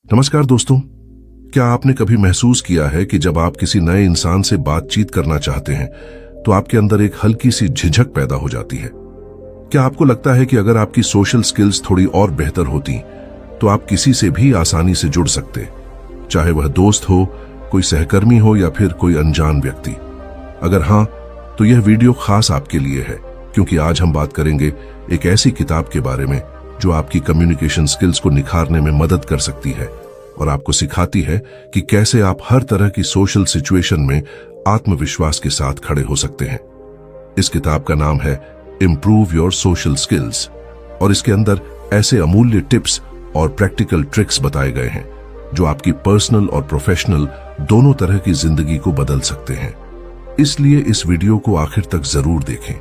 नमस्कार दोस्तों, क्या आपने कभी महसूस किया है कि जब आप किसी नए इंसान से बातचीत करना चाहते हैं तो आपके अंदर एक हल्की सी झिझक पैदा हो जाती है? क्या आपको लगता है कि अगर आपकी सोशल स्किल्स थोड़ी और बेहतर होती तो आप किसी से भी आसानी से जुड़ सकते, चाहे वह दोस्त हो, कोई सहकर्मी हो या फिर कोई अनजान व्यक्ति? अगर हाँ, तो यह वीडियो खास आपके लिए है, क्योंकि आज हम बात करेंगे एक ऐसी किताब के बारे में जो आपकी कम्युनिकेशन स्किल्स को निखारने में मदद कर सकती है और आपको सिखाती है कि कैसे आप हर तरह की सोशल सिचुएशन में आत्मविश्वास के साथ खड़े हो सकते हैं। इस किताब का नाम है इंप्रूव योर सोशल स्किल्स और इसके अंदर ऐसे अमूल्य टिप्स और प्रैक्टिकल ट्रिक्स बताए गए हैं जो आपकी पर्सनल और प्रोफेशनल दोनों तरह की जिंदगी को बदल सकते हैं। इसलिए इस वीडियो को आखिर तक जरूर देखें,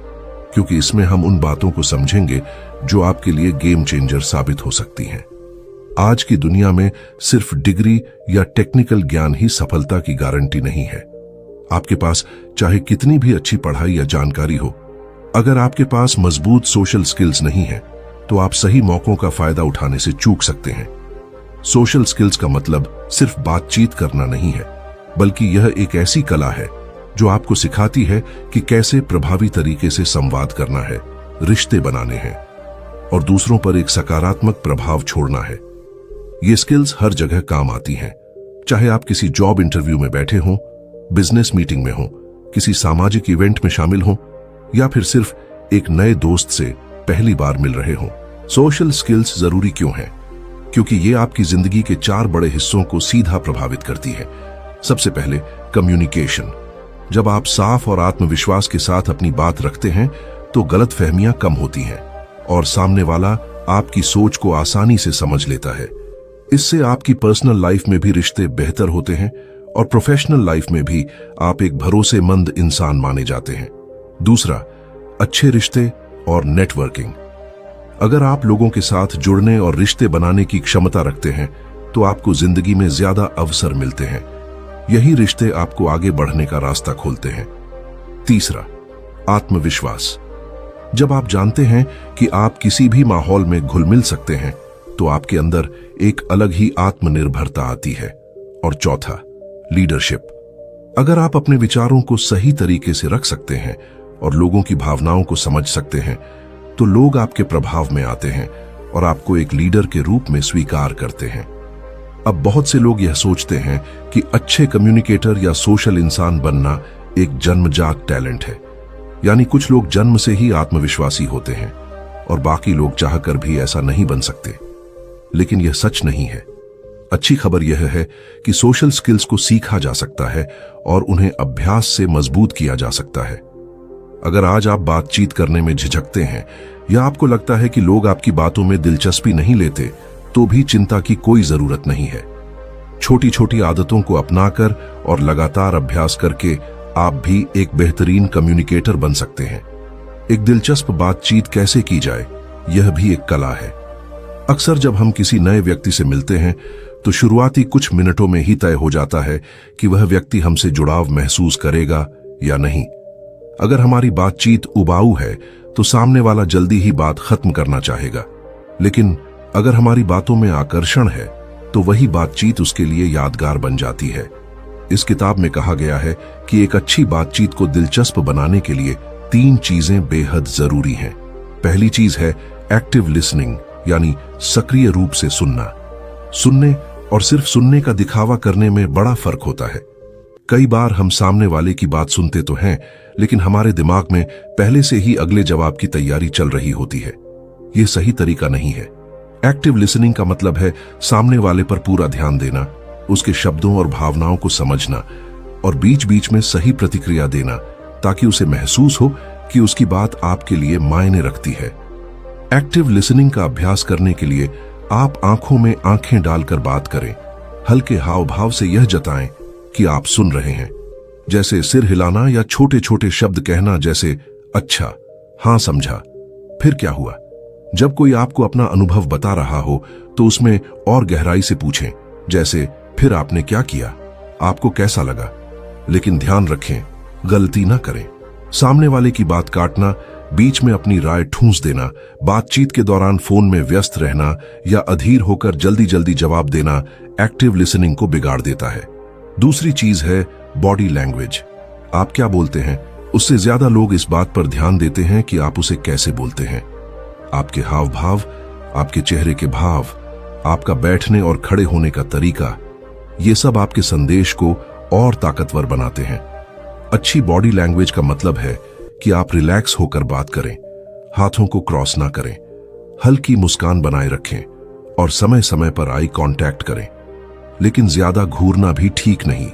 क्योंकि इसमें हम उन बातों को समझेंगे जो आपके लिए गेम चेंजर साबित हो सकती हैं। आज की दुनिया में सिर्फ डिग्री या टेक्निकल ज्ञान ही सफलता की गारंटी नहीं है। आपके पास चाहे कितनी भी अच्छी पढ़ाई या जानकारी हो, अगर आपके पास मजबूत सोशल स्किल्स नहीं है तो आप सही मौकों का फायदा उठाने से चूक सकते हैं। सोशल स्किल्स का मतलब सिर्फ बातचीत करना नहीं है, बल्कि यह एक ऐसी कला है जो आपको सिखाती है कि कैसे प्रभावी तरीके से संवाद करना है, रिश्ते बनाने हैं और दूसरों पर एक सकारात्मक प्रभाव छोड़ना है। ये स्किल्स हर जगह काम आती हैं, चाहे आप किसी जॉब इंटरव्यू में बैठे हों, बिजनेस मीटिंग में हों, किसी सामाजिक इवेंट में शामिल हों या फिर सिर्फ एक नए दोस्त से पहली बार मिल रहे हों। सोशल स्किल्स जरूरी क्यों हैं? क्योंकि ये आपकी जिंदगी के 4 बड़े हिस्सों को सीधा प्रभावित करती है। सबसे पहले कम्युनिकेशन। जब आप साफ और आत्मविश्वास के साथ अपनी बात रखते हैं तो गलतफहमियां कम होती हैं और सामने वाला आपकी सोच को आसानी से समझ लेता है। इससे आपकी पर्सनल लाइफ में भी रिश्ते बेहतर होते हैं और प्रोफेशनल लाइफ में भी आप एक भरोसेमंद इंसान माने जाते हैं। दूसरा, अच्छे रिश्ते और नेटवर्किंग। अगर आप लोगों के साथ जुड़ने और रिश्ते बनाने की क्षमता रखते हैं तो आपको जिंदगी में ज्यादा अवसर मिलते हैं। यही रिश्ते आपको आगे बढ़ने का रास्ता खोलते हैं। तीसरा, आत्मविश्वास। जब आप जानते हैं कि आप किसी भी माहौल में घुल मिल सकते हैं तो आपके अंदर एक अलग ही आत्मनिर्भरता आती है। और चौथा, लीडरशिप। अगर आप अपने विचारों को सही तरीके से रख सकते हैं और लोगों की भावनाओं को समझ सकते हैं तो लोग आपके प्रभाव में आते हैं और आपको एक लीडर के रूप में स्वीकार करते हैं। अब बहुत से लोग यह सोचते हैं कि अच्छे कम्युनिकेटर या सोशल इंसान बनना एक जन्मजात टैलेंट है, यानी कुछ लोग जन्म से ही आत्मविश्वासी होते हैं और बाकी लोग चाहकर भी ऐसा नहीं बन सकते। लेकिन यह सच नहीं है। अच्छी खबर यह है कि सोशल स्किल्स को सीखा जा सकता है और उन्हें अभ्यास से मजबूत किया जा सकता है। अगर आज आप बातचीत करने में झिझकते हैं या आपको लगता है कि लोग आपकी बातों में दिलचस्पी नहीं लेते, तो भी चिंता की कोई जरूरत नहीं है। छोटी छोटी आदतों को अपनाकर और लगातार अभ्यास करके आप भी एक बेहतरीन कम्युनिकेटर बन सकते हैं। एक दिलचस्प बातचीत कैसे की जाए, यह भी एक कला है। अक्सर जब हम किसी नए व्यक्ति से मिलते हैं तो शुरुआती कुछ मिनटों में ही तय हो जाता है कि वह व्यक्ति हमसे जुड़ाव महसूस करेगा या नहीं। अगर हमारी बातचीत उबाऊ है तो सामने वाला जल्दी ही बात खत्म करना चाहेगा, लेकिन अगर हमारी बातों में आकर्षण है तो वही बातचीत उसके लिए यादगार बन जाती है। इस किताब में कहा गया है कि एक अच्छी बातचीत को दिलचस्प बनाने के लिए 3 चीजें बेहद जरूरी हैं। पहली चीज है एक्टिव लिसनिंग, यानी सक्रिय रूप से सुनना। सुनने और सिर्फ सुनने का दिखावा करने में बड़ा फर्क होता है। कई बार हम सामने वाले की बात सुनते तो हैं, लेकिन हमारे दिमाग में पहले से ही अगले जवाब की तैयारी चल रही होती है। यह सही तरीका नहीं है। एक्टिव लिसनिंग का मतलब है सामने वाले पर पूरा ध्यान देना, उसके शब्दों और भावनाओं को समझना और बीच बीच में सही प्रतिक्रिया देना, ताकि उसे महसूस हो कि उसकी बात आपके लिए मायने रखती है। एक्टिव लिसनिंग का अभ्यास करने के लिए आप आंखों में आंखें डालकर बात करें। हल्के हाव भाव से यह जताएं कि आप सुन रहे हैं, जैसे सिर हिलाना या छोटे छोटे शब्द कहना, जैसे अच्छा, हां समझा, फिर क्या हुआ। जब कोई आपको अपना अनुभव बता रहा हो तो उसमें और गहराई से पूछें, जैसे फिर आपने क्या किया, आपको कैसा लगा। लेकिन ध्यान रखें, गलती ना करें। सामने वाले की बात काटना बीच में अपनी राय ठूंस देना, बातचीत के दौरान फोन में व्यस्त रहना या अधीर होकर जल्दी जल्दी जवाब देना एक्टिव लिसनिंग को बिगाड़ देता है। दूसरी चीज है बॉडी लैंग्वेज। आप क्या बोलते हैं, उससे ज्यादा लोग इस बात पर ध्यान देते हैं कि आप उसे कैसे बोलते हैं। आपके हाव भाव, आपके चेहरे के भाव, आपका बैठने और खड़े होने का तरीका, ये सब आपके संदेश को और ताकतवर बनाते हैं। अच्छी बॉडी लैंग्वेज का मतलब है कि आप रिलैक्स होकर बात करें, हाथों को क्रॉस ना करें, हल्की मुस्कान बनाए रखें और समय समय पर आई कांटेक्ट करें। लेकिन ज्यादा घूरना भी ठीक नहीं,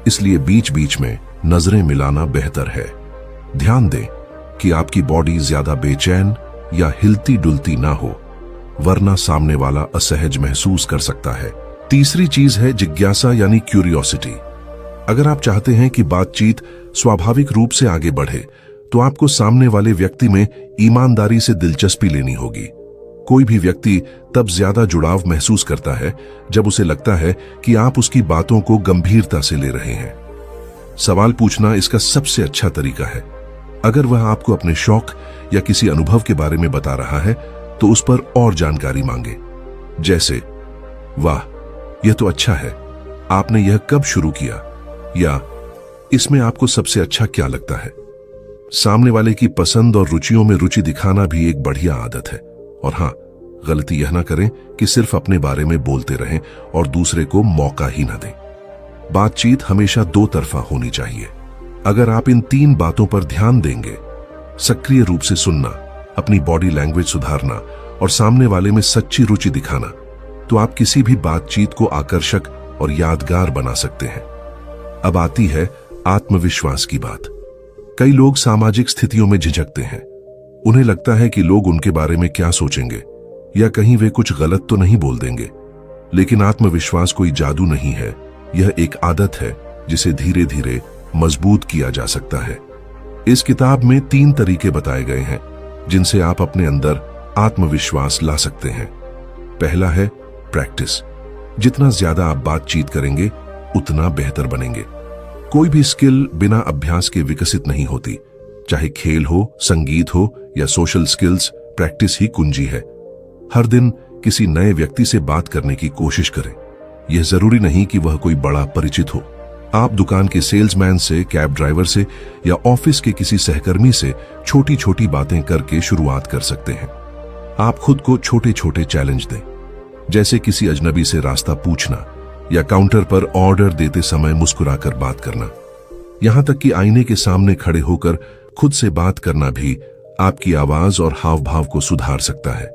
इसलिए बीच बीच में नजरें मिलाना बेहतर है। ध्यान दें कि आपकी बॉडी ज्यादा बेचैन या हिलती डुलती ना हो, वरना सामने वाला असहज महसूस कर सकता है। तीसरी चीज है जिज्ञासा यानी क्यूरियोसिटी। अगर आप चाहते हैं कि बातचीत स्वाभाविक रूप से आगे बढ़े, तो आपको सामने वाले व्यक्ति में ईमानदारी से दिलचस्पी लेनी होगी। कोई भी व्यक्ति तब ज्यादा जुड़ाव महसूस करता है जब उसे लगता है कि आप उसकी बातों को गंभीरता से ले रहे हैं। सवाल पूछना इसका सबसे अच्छा तरीका है। अगर वह आपको अपने शौक या किसी अनुभव के बारे में बता रहा है, तो उस पर और जानकारी मांगे। जैसे, वाह, यह तो अच्छा है, आपने यह कब शुरू किया, या इसमें आपको सबसे अच्छा क्या लगता है। सामने वाले की पसंद और रुचियों में रुचि दिखाना भी एक बढ़िया आदत है। और हां, गलती यह ना करें कि सिर्फ अपने बारे में बोलते रहें और दूसरे को मौका ही ना दें। बातचीत हमेशा दो तरफा होनी चाहिए। अगर आप इन 3 बातों पर ध्यान देंगे, सक्रिय रूप से सुनना, अपनी बॉडी लैंग्वेज सुधारना और सामने वाले में सच्ची रुचि दिखाना, तो आप किसी भी बातचीत को आकर्षक और यादगार बना सकते हैं। अब आती है आत्मविश्वास की बात। कई लोग सामाजिक स्थितियों में झिझकते हैं। उन्हें लगता है कि लोग उनके बारे में क्या सोचेंगे, या कहीं वे कुछ गलत तो नहीं बोल देंगे। लेकिन आत्मविश्वास कोई जादू नहीं है, यह एक आदत है जिसे धीरे धीरे मजबूत किया जा सकता है। इस किताब में 3 तरीके बताए गए हैं जिनसे आप अपने अंदर आत्मविश्वास ला सकते हैं। पहला है प्रैक्टिस। जितना ज्यादा आप बातचीत करेंगे, उतना बेहतर बनेंगे। कोई भी स्किल बिना अभ्यास के विकसित नहीं होती। चाहे खेल हो, संगीत हो या सोशल स्किल्स, प्रैक्टिस ही कुंजी है। हर दिन किसी नए व्यक्ति से बात करने की कोशिश करें। यह जरूरी नहीं कि वह कोई बड़ा परिचित हो। आप दुकान के सेल्समैन से, कैब ड्राइवर से या ऑफिस के किसी सहकर्मी से छोटी छोटी बातें करके शुरुआत कर सकते हैं। आप खुद को छोटे छोटे चैलेंज दें, जैसे किसी अजनबी से रास्ता पूछना या काउंटर पर ऑर्डर देते समय मुस्कुराकर बात करना। यहां तक कि आईने के सामने खड़े होकर खुद से बात करना भी आपकी आवाज और हाव भाव को सुधार सकता है।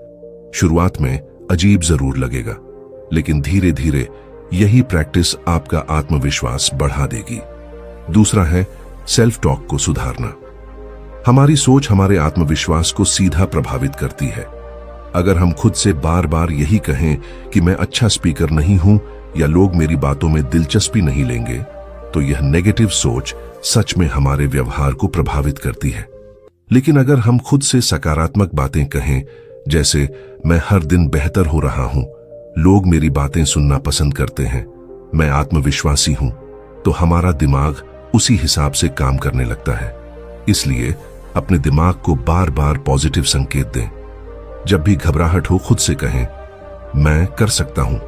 शुरुआत में अजीब जरूर लगेगा, लेकिन धीरे धीरे यही प्रैक्टिस आपका आत्मविश्वास बढ़ा देगी। दूसरा है सेल्फ टॉक को सुधारना। हमारी सोच हमारे आत्मविश्वास को सीधा प्रभावित करती है। अगर हम खुद से बार बार यही कहें कि मैं अच्छा स्पीकर नहीं हूं या लोग मेरी बातों में दिलचस्पी नहीं लेंगे, तो यह नेगेटिव सोच सच में हमारे व्यवहार को प्रभावित करती है। लेकिन अगर हम खुद से सकारात्मक बातें कहें, जैसे मैं हर दिन बेहतर हो रहा हूं, लोग मेरी बातें सुनना पसंद करते हैं, मैं आत्मविश्वासी हूं, तो हमारा दिमाग उसी हिसाब से काम करने लगता है। इसलिए अपने दिमाग को बार बार पॉजिटिव संकेत दें। जब भी घबराहट हो, खुद से कहें, मैं कर सकता हूं।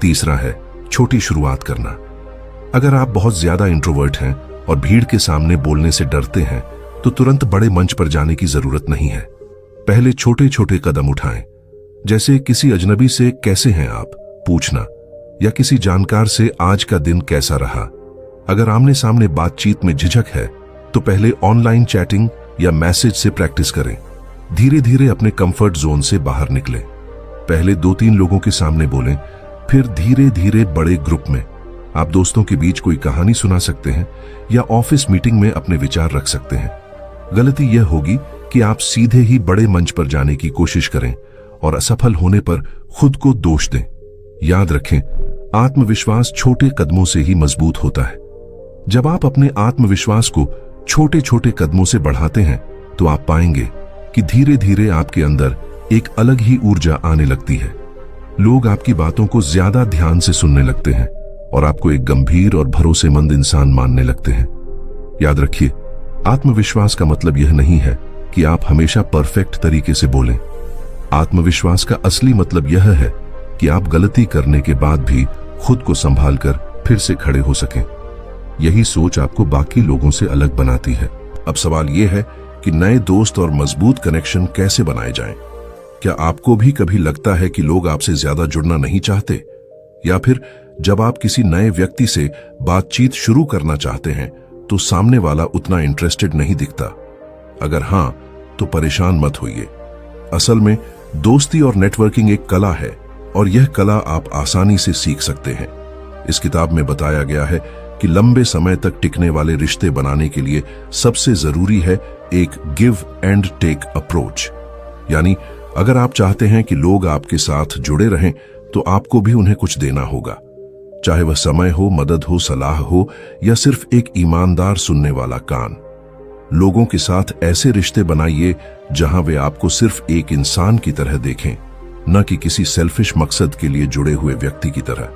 तीसरा है छोटी शुरुआत करना। अगर आप बहुत ज्यादा इंट्रोवर्ट हैं और भीड़ के सामने बोलने से डरते हैं, तो तुरंत बड़े मंच पर जाने की जरूरत नहीं है। पहले छोटे छोटे कदम उठाएं, जैसे किसी अजनबी से कैसे हैं आप पूछना, या किसी जानकार से आज का दिन कैसा रहा। अगर आमने सामने बातचीत में झिझक है, तो पहले ऑनलाइन चैटिंग या मैसेज से प्रैक्टिस करें। धीरे धीरे अपने कंफर्ट जोन से बाहर निकलें। पहले 2-3 लोगों के सामने बोलें, फिर धीरे धीरे बड़े ग्रुप में। आप दोस्तों के बीच कोई कहानी सुना सकते हैं या ऑफिस मीटिंग में अपने विचार रख सकते हैं। गलती यह होगी कि आप सीधे ही बड़े मंच पर जाने की कोशिश करें और असफल होने पर खुद को दोष दें। याद रखें, आत्मविश्वास छोटे कदमों से ही मजबूत होता है। जब आप अपने आत्मविश्वास को छोटे छोटे कदमों से बढ़ाते हैं, तो आप पाएंगे कि धीरे धीरे आपके अंदर एक अलग ही ऊर्जा आने लगती है। लोग आपकी बातों को ज्यादा ध्यान से सुनने लगते हैं और आपको एक गंभीर और भरोसेमंद इंसान मानने लगते हैं। याद रखिए, आत्मविश्वास का मतलब यह नहीं है कि आप हमेशा परफेक्ट तरीके से बोलें। आत्मविश्वास का असली मतलब यह है कि आप गलती करने के बाद भी खुद को संभालकर फिर से खड़े हो सकें। यही सोच आपको बाकी लोगों से अलग बनाती है। अब सवाल यह है कि नए दोस्त और मजबूत कनेक्शन कैसे बनाए जाएं? क्या आपको भी कभी लगता है कि लोग आपसे ज्यादा जुड़ना नहीं चाहते? या फिर जब आप किसी नए व्यक्ति से बातचीत शुरू करना चाहते हैं तो सामने वाला उतना इंटरेस्टेड नहीं दिखता? अगर हां, तो परेशान मत होइए। असल में दोस्ती और नेटवर्किंग एक कला है और यह कला आप आसानी से सीख सकते हैं। इस किताब में बताया गया है कि लंबे समय तक टिकने वाले रिश्ते बनाने के लिए सबसे जरूरी है एक गिव एंड टेक अप्रोच। यानी अगर आप चाहते हैं कि लोग आपके साथ जुड़े रहें तो आपको भी उन्हें कुछ देना होगा, चाहे वह समय हो, मदद हो, सलाह हो या सिर्फ एक ईमानदार सुनने वाला कान। लोगों के साथ ऐसे रिश्ते बनाइए जहां वे आपको सिर्फ एक इंसान की तरह देखें, न कि किसी सेल्फिश मकसद के लिए जुड़े हुए व्यक्ति की तरह।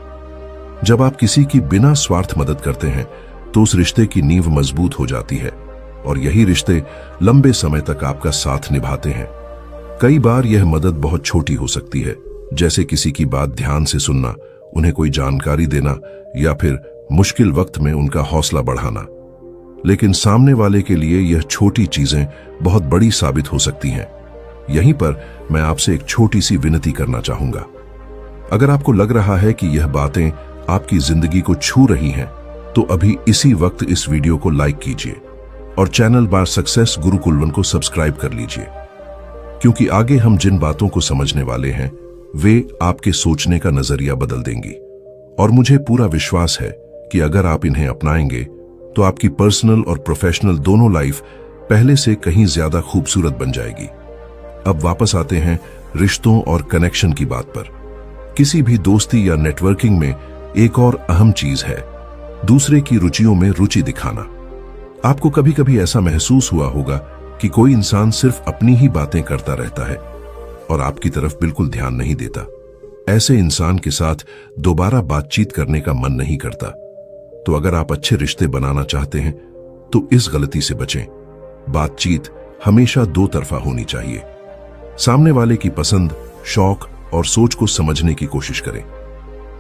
जब आप किसी की बिना स्वार्थ मदद करते हैं तो उस रिश्ते की नींव मजबूत हो जाती है और यही रिश्ते लंबे समय तक आपका साथ निभाते हैं। कई बार यह मदद बहुत छोटी हो सकती है, जैसे किसी की बात ध्यान से सुनना, उन्हें कोई जानकारी देना या फिर मुश्किल वक्त में उनका हौसला बढ़ाना। लेकिन सामने वाले के लिए यह छोटी चीजें बहुत बड़ी साबित हो सकती हैं। यहीं पर मैं आपसे एक छोटी सी विनती करना चाहूंगा। अगर आपको लग रहा है कि यह बातें आपकी जिंदगी को छू रही हैं, तो अभी इसी वक्त इस वीडियो को लाइक कीजिए और चैनल बार सक्सेस गुरुकुल को सब्सक्राइब कर लीजिए, क्योंकि आगे हम जिन बातों को समझने वाले हैं वे आपके सोचने का नजरिया बदल देंगी। और मुझे पूरा विश्वास है कि अगर आप इन्हें अपनाएंगे तो आपकी पर्सनल और प्रोफेशनल दोनों लाइफ पहले से कहीं ज्यादा खूबसूरत बन जाएगी। अब वापस आते हैं रिश्तों और कनेक्शन की बात पर। किसी भी दोस्ती या नेटवर्किंग में एक और अहम चीज है दूसरे की रुचियों में रुचि दिखाना। आपको कभी कभी ऐसा महसूस हुआ होगा कि कोई इंसान सिर्फ अपनी ही बातें करता रहता है और आपकी तरफ बिल्कुल ध्यान नहीं देता। ऐसे इंसान के साथ दोबारा बातचीत करने का मन नहीं करता। तो अगर आप अच्छे रिश्ते बनाना चाहते हैं तो इस गलती से बचें। बातचीत हमेशा दो तरफा होनी चाहिए। सामने वाले की पसंद, शौक और सोच को समझने की कोशिश करें।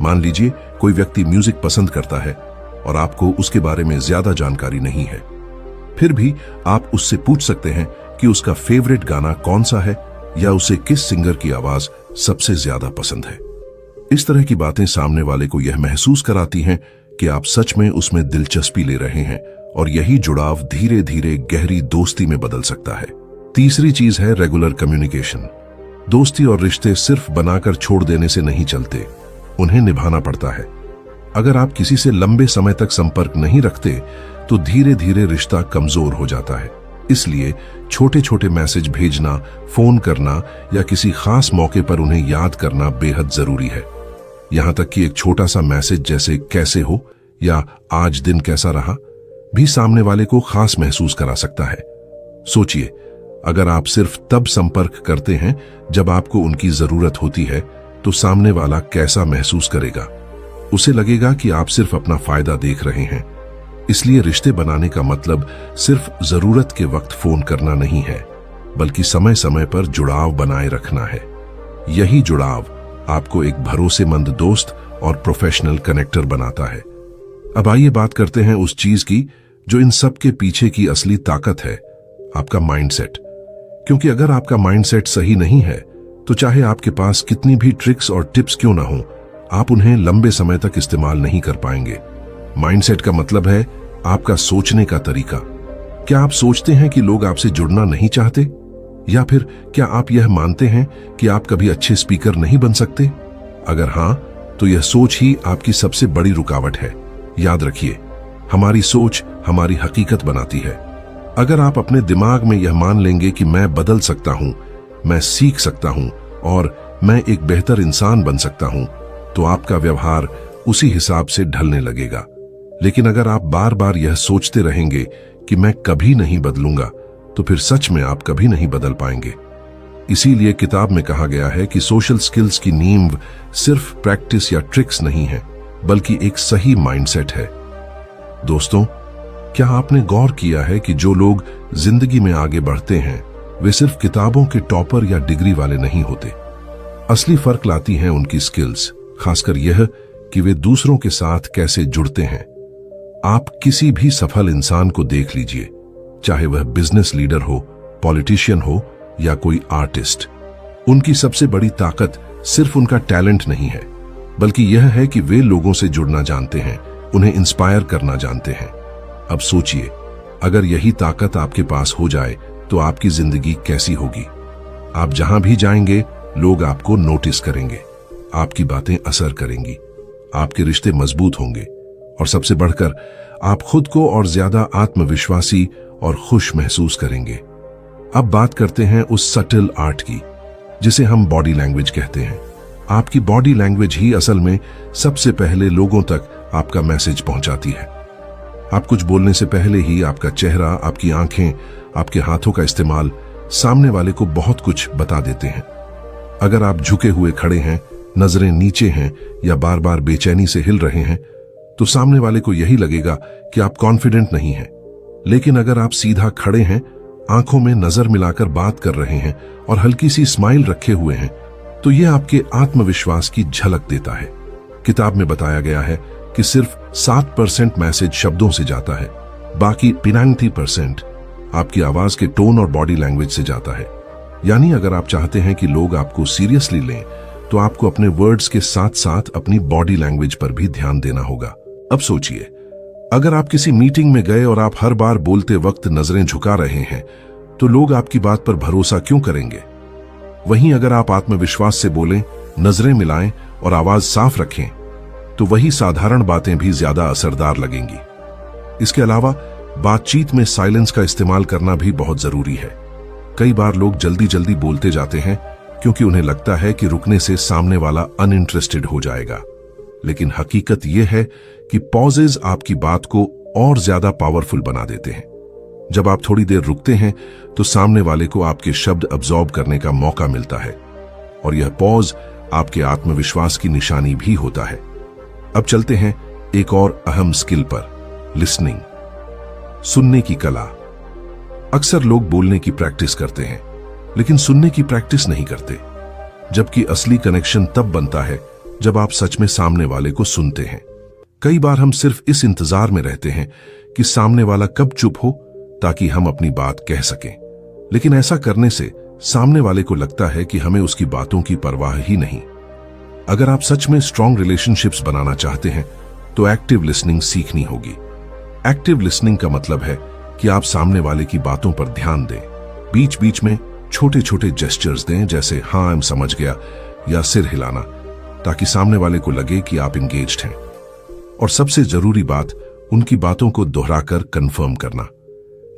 मान लीजिए कोई व्यक्ति म्यूजिक पसंद करता है और आपको उसके बारे में ज्यादा जानकारी नहीं है, फिर भी आप उससे पूछ सकते हैं कि उसका फेवरेट गाना कौन सा है या उसे किस सिंगर की आवाज सबसे ज्यादा पसंद है। इस तरह की बातें सामने वाले को यह महसूस कराती हैं कि आप सच में उसमें दिलचस्पी ले रहे हैं और यही जुड़ाव धीरे धीरे गहरी दोस्ती में बदल सकता है। तीसरी चीज है रेगुलर कम्युनिकेशन। दोस्ती और रिश्ते सिर्फ बनाकर छोड़ देने से नहीं चलते, उन्हें निभाना पड़ता है। अगर आप किसी से लंबे समय तक संपर्क नहीं रखते तो धीरे धीरे रिश्ता कमजोर हो जाता है। इसलिए छोटे छोटे मैसेज भेजना, फोन करना या किसी खास मौके पर उन्हें याद करना बेहद जरूरी है। यहां तक कि एक छोटा सा मैसेज जैसे कैसे हो या आज दिन कैसा रहा भी सामने वाले को खास महसूस करा सकता है। सोचिए, अगर आप सिर्फ तब संपर्क करते हैं जब आपको उनकी जरूरत होती है तो सामने वाला कैसा महसूस करेगा? उसे लगेगा कि आप सिर्फ अपना फायदा देख रहे हैं। इसलिए रिश्ते बनाने का मतलब सिर्फ जरूरत के वक्त फोन करना नहीं है, बल्कि समय समय पर जुड़ाव बनाए रखना है। यही जुड़ाव आपको एक भरोसेमंद दोस्त और प्रोफेशनल कनेक्टर बनाता है। अब आइए बात करते हैं उस चीज की जो इन सब के पीछे की असली ताकत है, आपका माइंडसेट। क्योंकि अगर आपका माइंडसेट सही नहीं है तो चाहे आपके पास कितनी भी ट्रिक्स और टिप्स क्यों ना हो, आप उन्हें लंबे समय तक इस्तेमाल नहीं कर पाएंगे। माइंडसेट का मतलब है आपका सोचने का तरीका। क्या आप सोचते हैं कि लोग आपसे जुड़ना नहीं चाहते? या फिर क्या आप यह मानते हैं कि आप कभी अच्छे स्पीकर नहीं बन सकते? अगर हां, तो यह सोच ही आपकी सबसे बड़ी रुकावट है। याद रखिए, हमारी सोच हमारी हकीकत बनाती है। अगर आप अपने दिमाग में यह मान लेंगे कि मैं बदल सकता हूं, मैं सीख सकता हूं और मैं एक बेहतर इंसान बन सकता हूं, तो आपका व्यवहार उसी हिसाब से ढलने लगेगा। लेकिन अगर आप बार बार यह सोचते रहेंगे कि मैं कभी नहीं बदलूंगा, तो फिर सच में आप कभी नहीं बदल पाएंगे। इसीलिए किताब में कहा गया है कि सोशल स्किल्स की नींव सिर्फ प्रैक्टिस या ट्रिक्स नहीं है, बल्कि एक सही माइंडसेट है। दोस्तों, क्या आपने गौर किया है कि जो लोग जिंदगी में आगे बढ़ते हैं वे सिर्फ किताबों के टॉपर या डिग्री वाले नहीं होते। असली फर्क लाती हैं उनकी स्किल्स, खासकर यह कि वे दूसरों के साथ कैसे जुड़ते हैं। आप किसी भी सफल इंसान को देख लीजिए, चाहे वह बिजनेस लीडर हो, पॉलिटिशियन हो या कोई आर्टिस्ट, उनकी सबसे बड़ी ताकत सिर्फ उनका टैलेंट नहीं है, बल्कि यह है कि वे लोगों से जुड़ना जानते हैं, उन्हें इंस्पायर करना जानते हैं। अब सोचिए, अगर यही ताकत आपके पास हो जाए तो आपकी जिंदगी कैसी होगी। आप जहां भी जाएंगे लोग आपको नोटिस करेंगे, आपकी बातें असर करेंगी, आपके रिश्ते मजबूत होंगे और सबसे बढ़कर आप खुद को और ज्यादा आत्मविश्वासी और खुश महसूस करेंगे। अब बात करते हैं उस सटल आर्ट की जिसे हम बॉडी लैंग्वेज कहते हैं। आपकी बॉडी लैंग्वेज ही असल में सबसे पहले लोगों तक आपका मैसेज पहुंचाती है। आप कुछ बोलने से पहले ही आपका चेहरा, आपकी आंखें, आपके हाथों का इस्तेमाल सामने वाले को बहुत कुछ बता देते हैं। अगर आप झुके हुए खड़े हैं, नजरें नीचे हैं या बार बार बेचैनी से हिल रहे हैं, तो सामने वाले को यही लगेगा कि आप कॉन्फिडेंट नहीं हैं। लेकिन अगर आप सीधा खड़े हैं, आंखों में नजर मिलाकर बात कर रहे हैं और हल्की सी स्माइल रखे हुए हैं, तो यह आपके आत्मविश्वास की झलक देता है। किताब में बताया गया है कि सिर्फ 7% मैसेज शब्दों से जाता है, बाकी 92% आपकी आवाज के टोन और बॉडी लैंग्वेज से जाता है। यानी अगर आप चाहते हैं कि लोग आपको सीरियसली लें, तो आपको अपने वर्ड्स के साथ साथ अपनी बॉडी लैंग्वेज पर भी ध्यान देना होगा। अब सोचिए, अगर आप किसी मीटिंग में गए और आप हर बार बोलते वक्त नजरें झुका रहे हैं, तो लोग आपकी बात पर भरोसा क्यों करेंगे? वहीं अगर आप आत्मविश्वास से बोलें, नजरें मिलाएं और आवाज साफ रखें, तो वही साधारण बातें भी ज्यादा असरदार लगेंगी। इसके अलावा बातचीत में साइलेंस का इस्तेमाल करना भी बहुत जरूरी है। कई बार लोग जल्दी जल्दी बोलते जाते हैं क्योंकि उन्हें लगता है कि रुकने से सामने वाला अनइंटरेस्टेड हो जाएगा। लेकिन हकीकत यह है कि पॉजेज आपकी बात को और ज्यादा पावरफुल बना देते हैं। जब आप थोड़ी देर रुकते हैं तो सामने वाले को आपके शब्द अब्सॉर्ब करने का मौका मिलता है और यह पॉज आपके आत्मविश्वास की निशानी भी होता है। अब चलते हैं एक और अहम स्किल पर, लिसनिंग, सुनने की कला। अक्सर लोग बोलने की प्रैक्टिस करते हैं लेकिन सुनने की प्रैक्टिस नहीं करते, जबकि असली कनेक्शन तब बनता है जब आप सच में सामने वाले को सुनते हैं। कई बार हम सिर्फ इस इंतजार में रहते हैं कि सामने वाला कब चुप हो ताकि हम अपनी बात कह सकें, लेकिन ऐसा करने से सामने वाले को लगता है कि हमें उसकी बातों की परवाह ही नहीं। अगर आप सच में स्ट्रॉन्ग रिलेशनशिप्स बनाना चाहते हैं तो एक्टिव लिसनिंग सीखनी होगी। एक्टिव लिसनिंग का मतलब है कि आप सामने वाले की बातों पर ध्यान दें, बीच बीच में छोटे छोटे जेस्चर्स दें, जैसे हाँ समझ गया या सिर हिलाना, ताकि सामने वाले को लगे कि आप इंगेज्ड हैं। और सबसे जरूरी बात, उनकी बातों को दोहराकर कंफर्म करना।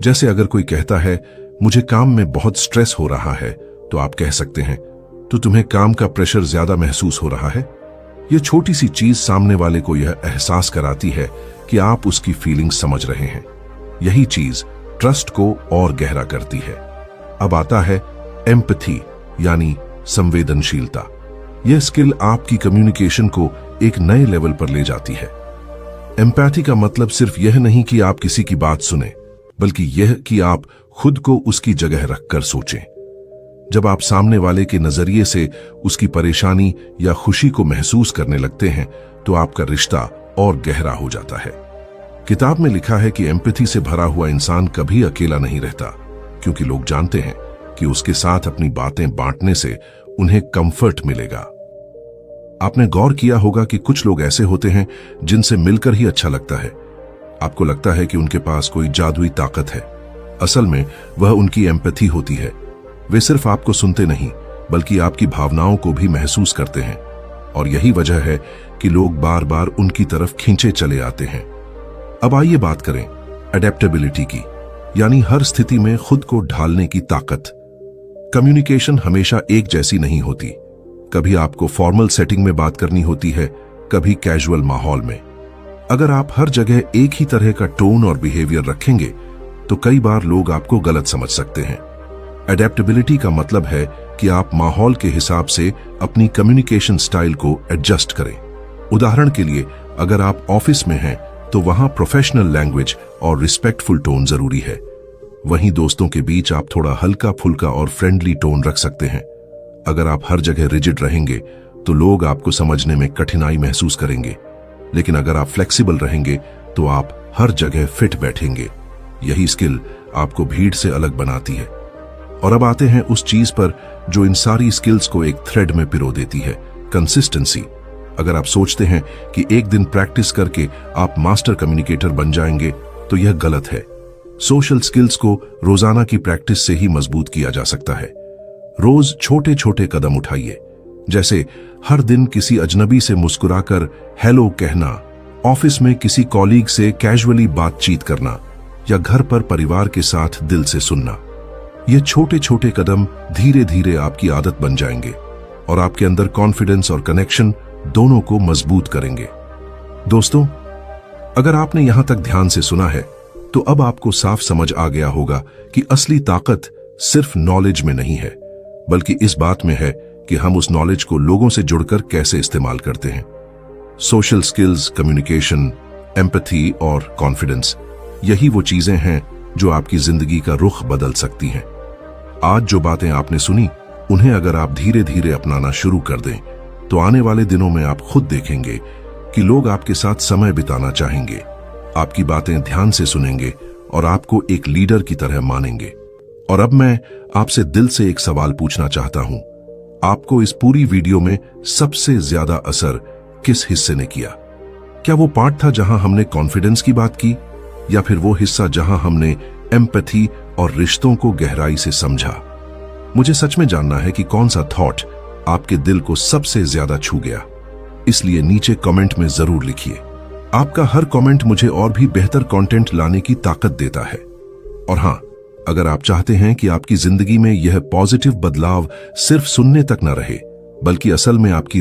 जैसे अगर कोई कहता है मुझे काम में बहुत स्ट्रेस हो रहा है, तो आप कह सकते हैं तो तुम्हें काम का प्रेशर ज्यादा महसूस हो रहा है। यह छोटी सी चीज सामने वाले को यह एहसास कराती है कि आप उसकी फीलिंग्स समझ रहे हैं। यही चीज ट्रस्ट को और गहरा करती है। अब आता है एम्पैथी, यानी संवेदनशीलता। यह स्किल आपकी कम्युनिकेशन को एक नए लेवल पर ले जाती है। एम्पैथी का मतलब सिर्फ यह नहीं कि आप किसी की बात सुने, बल्कि यह कि आप खुद को उसकी जगह रखकर सोचें। जब आप सामने वाले के नजरिए से उसकी परेशानी या खुशी को महसूस करने लगते हैं, तो आपका रिश्ता और गहरा हो जाता है। किताब में लिखा है कि एम्पैथी से भरा हुआ इंसान कभी अकेला नहीं रहता, क्योंकि लोग जानते हैं कि उसके साथ अपनी बातें बांटने से उन्हें कंफर्ट मिलेगा। आपने गौर किया होगा कि कुछ लोग ऐसे होते हैं जिनसे मिलकर ही अच्छा लगता है। आपको लगता है कि उनके पास कोई जादुई ताकत है। असल में वह उनकी एम्पैथी होती है। वे सिर्फ आपको सुनते नहीं, बल्कि आपकी भावनाओं को भी महसूस करते हैं, और यही वजह है कि लोग बार बार उनकी तरफ खींचे चले आते हैं। अब आइए बात करें अडेप्टेबिलिटी की, यानी हर स्थिति में खुद को ढालने की ताकत। कम्युनिकेशन हमेशा एक जैसी नहीं होती। कभी आपको फॉर्मल सेटिंग में बात करनी होती है, कभी कैजुअल माहौल में। अगर आप हर जगह एक ही तरह का टोन और बिहेवियर रखेंगे, तो कई बार लोग आपको गलत समझ सकते हैं। अडेप्टेबिलिटी का मतलब है कि आप माहौल के हिसाब से अपनी कम्युनिकेशन स्टाइल को एडजस्ट करें। उदाहरण के लिए, अगर आप ऑफिस में हैं, तो वहां प्रोफेशनल लैंग्वेज और रिस्पेक्टफुल टोन जरूरी है। वहीं दोस्तों के बीच आप थोड़ा हल्का फुल्का और फ्रेंडली टोन रख सकते हैं। अगर आप हर जगह रिजिड रहेंगे तो लोग आपको समझने में कठिनाई महसूस करेंगे, लेकिन अगर आप फ्लेक्सिबल रहेंगे तो आप हर जगह फिट बैठेंगे। यही स्किल आपको भीड़ से अलग बनाती है। और अब आते हैं उस चीज पर जो इन सारी स्किल्स को एक थ्रेड में पिरो देती है, कंसिस्टेंसी। अगर आप सोचते हैं कि एक दिन प्रैक्टिस करके आप मास्टर कम्युनिकेटर बन जाएंगे तो यह गलत है। सोशल स्किल्स को रोजाना की प्रैक्टिस से ही मजबूत किया जा सकता है। रोज छोटे छोटे कदम उठाइए, जैसे हर दिन किसी अजनबी से मुस्कुराकर हेलो कहना, ऑफिस में किसी कॉलीग से कैजुअली बातचीत करना या घर पर परिवार के साथ दिल से सुनना। ये छोटे छोटे कदम धीरे धीरे आपकी आदत बन जाएंगे और आपके अंदर कॉन्फिडेंस और कनेक्शन दोनों को मजबूत करेंगे। दोस्तों, अगर आपने यहां तक ध्यान से सुना है तो अब आपको साफ समझ आ गया होगा कि असली ताकत सिर्फ नॉलेज में नहीं है, बल्कि इस बात में है कि हम उस नॉलेज को लोगों से जुड़कर कैसे इस्तेमाल करते हैं। सोशल स्किल्स, कम्युनिकेशन, एम्पैथी और कॉन्फिडेंस, यही वो चीजें हैं जो आपकी जिंदगी का रुख बदल सकती हैं। आज जो बातें आपने सुनी, उन्हें अगर आप धीरे धीरे अपनाना शुरू कर दें तो आने वाले दिनों में आप खुद देखेंगे कि लोग आपके साथ समय बिताना चाहेंगे, आपकी बातें ध्यान से सुनेंगे और आपको एक लीडर की तरह मानेंगे। और अब मैं आपसे दिल से एक सवाल पूछना चाहता हूं, आपको इस पूरी वीडियो में सबसे ज्यादा असर किस हिस्से ने किया? क्या वो पार्ट था जहां हमने कॉन्फिडेंस की बात की, या फिर वो हिस्सा जहां हमने एम्पैथी और रिश्तों को गहराई से समझा? मुझे सच में जानना है कि कौन सा थॉट आपके दिल को सबसे ज्यादा छू गया। इसलिए नीचे कमेंट में जरूर लिखिए। आपका हर कमेंट मुझे और भी बेहतर कंटेंट लाने की ताकत देता है। और हां, अगर आप चाहते हैं कि आपकी जिंदगी में यह पॉजिटिव बदलाव सिर्फ सुनने तक न रहे, बल्कि असल में आपकी